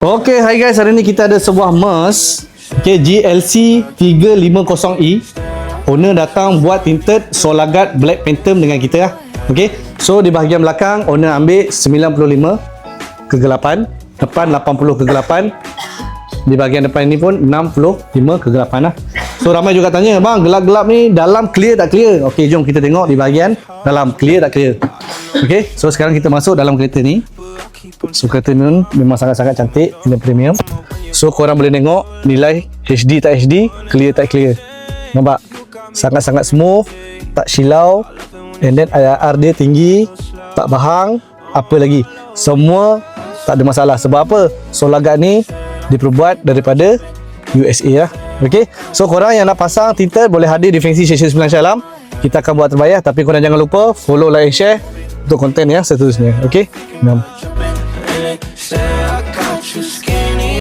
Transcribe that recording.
Okay, hi guys, hari ni kita ada sebuah MERS GLC 350E. Owner datang buat tinted Solar Guard Black Phantom dengan kita lah. Okay, so di bahagian belakang owner ambil 95 kegelapan, depan 80 kegelapan, di bahagian depan ini pun 65 kegelapan lah. So ramai juga tanya, bang gelap-gelap ni dalam clear tak clear? Okay, jom kita tengok di bahagian dalam clear tak clear. Okay, so sekarang kita masuk dalam kereta ni. So kereta ni memang sangat-sangat cantik, ini premium. So korang boleh tengok nilai HD tak HD, clear tak clear. Nampak? Sangat-sangat smooth, tak silau. And then IR dia tinggi, tak bahang, apa lagi. Semua tak ada masalah. Sebab apa? Solar Guard ni diperbuat daripada USA lah. Okay, so korang yang nak pasang tinted boleh hadir di Fancy Station 9 Shah Alam. Kita akan buat terbayar, tapi korang jangan lupa follow, like, share untuk konten yang seterusnya. Okay, 6.